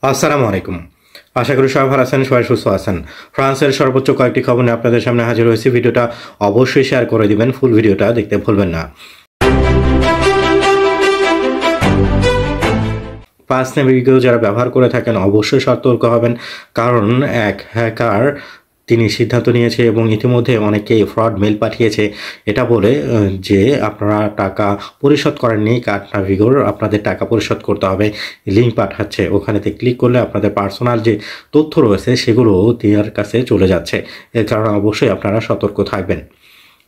আসসালামু আলাইকুম। আশা করি সবাই ভালো আছেন, সবাই সুস্থ আছেন। ফ্রান্সের সর্বোচ্চ কয়েকটি খবর নিয়ে আপনাদের সামনে হাজির হয়েছি। ভিডিওটা অবশ্যই শেয়ার করে দিবেন, ফুল ভিডিওটা দেখতে ভুলবেন না। পাঁচ নেভিগেও যারা ব্যবহার করে থাকেন অবশ্যই সতর্ক হবেন, কারণ এক হ্যাকার তিনি সিদ্ধান্ত নিয়েছে এবং ইতিমধ্যে অনেকেই ফ্রড মেল পাঠিয়েছে এটা বলে যে আপনারা টাকা পরিশোধ করেননি, কার্ড নাভিগোর আপনাদের টাকা পরিশোধ করতে হবে লিঙ্ক পাঠাচ্ছে। ওখানেতে ক্লিক করলে আপনাদের পার্সোনাল যে তথ্য রয়েছে সেগুলো তার কাছে চলে যাচ্ছে। এর কারণে অবশ্যই আপনারা সতর্ক থাকবেন।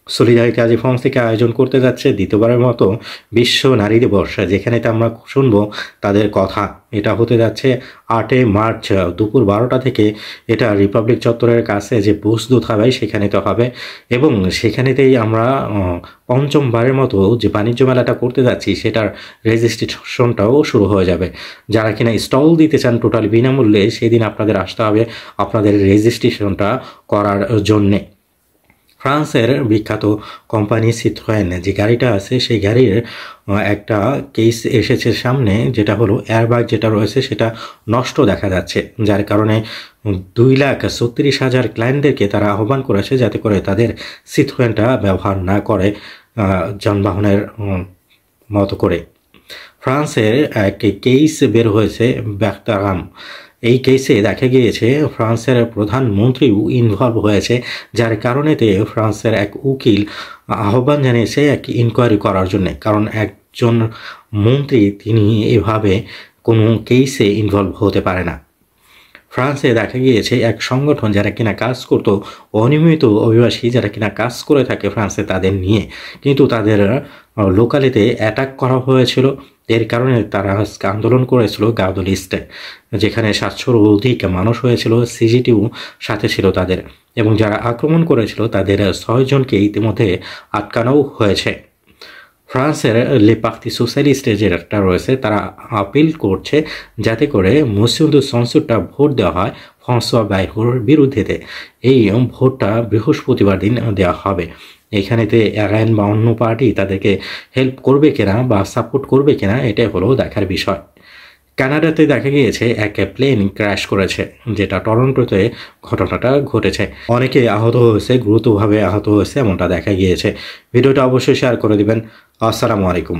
সলিডারিটি আজি ফ্রান্স থেকে আয়োজন করতে যাচ্ছে দ্বিতীয়বারের মতো বিশ্ব নারী দিবস, যেখানেতে আমরা শুনবো তাদের কথা। এটা হতে যাচ্ছে 8 মার্চ দুপুর 12টা থেকে। এটা রিপাবলিক চত্বরের কাছে যে বুশ দূতাবাস সেখানেতে হবে এবং সেখানেতেই আমরা পঞ্চমবারের মতো যে বাণিজ্য মেলাটা করতে যাচ্ছি সেটার রেজিস্ট্রেশনটাও শুরু হয়ে যাবে। যারা কিনা স্টল দিতে চান টোটাল বিনামূল্যে, সেদিন আপনাদের আসতে হবে আপনাদের রেজিস্ট্রেশনটা করার জন্যে। ফ্রান্সের বিখ্যাত কোম্পানি সিট্রয়েন যে গাড়িটা আছে সেই গাড়ির একটা কেস এসেছে সামনে, যেটা হলো এয়ারব্যাগ যেটা রয়েছে সেটা নষ্ট দেখা যাচ্ছে, যার কারণে 2,36,000 ক্লায়েন্টদেরকে তারা আহ্বান করেছে যাতে করে তাদের সিট্রয়েনটা ব্যবহার না করে যানবাহনের মতো করে। ফ্রান্সের এক কেস বের হয়েছে ব্যাকতারাম। এই কেসে দেখা গিয়েছে ফ্রান্সের প্রধানমন্ত্রীও ইনভলভ হয়েছে, যার কারণেতে ফ্রান্সের এক উকিল আহ্বান জানিয়েছে এক ইনকোয়ারি করার জন্য, কারণ একজন মন্ত্রী তিনি এভাবে কোনো কেসে ইনভলভ হতে পারে না। ফ্রান্সে দেখা গিয়েছে এক সংগঠন যারা কিনা কাজ করতো অনিয়মিত অভিবাসী যারা কিনা কাজ করে থাকে ফ্রান্সে তাদের নিয়ে, কিন্তু তাদের লোকালিতে অ্যাটাক করা হয়েছিল। এর কারণে তারা আজকে আন্দোলন করেছিল গার্দ লিস্টে, যেখানে 700-র অধিক মানুষ হয়েছিল, সিজিটিও সাথে ছিল তাদের, এবং যারা আক্রমণ করেছিল তাদের 6 জনকে ইতিমধ্যে আটকানোও হয়েছে। ফ্রান্সের লে পার্টি সোশ্যালিস্টে যেটা রয়েছে তারা আপিল করছে যাতে করে মসিউদ সংসদটা ভোট দেওয়া হয় ফ্রান্সোয়া বাইরোর বিরুদ্ধেতে। এই ভোটটা বৃহস্পতিবার দিন দেওয়া হবে। এখানেতে এরাইন বা অন্য পার্টি তাদেরকে হেল্প করবে কিনা বা সাপোর্ট করবে কিনা এটাই হলো দেখার বিষয়। কানাডাতে দেখা গিয়েছে এক প্লেন ক্র্যাশ করেছে, যেটা টরন্টোতে ঘটনাটা ঘটেছে। অনেকে আহত হয়েছে, গুরুতরভাবে আহত হয়েছে এমনটা দেখা গিয়েছে। ভিডিওটা অবশ্যই শেয়ার করে দিবেন। আসসালামু আলাইকুম।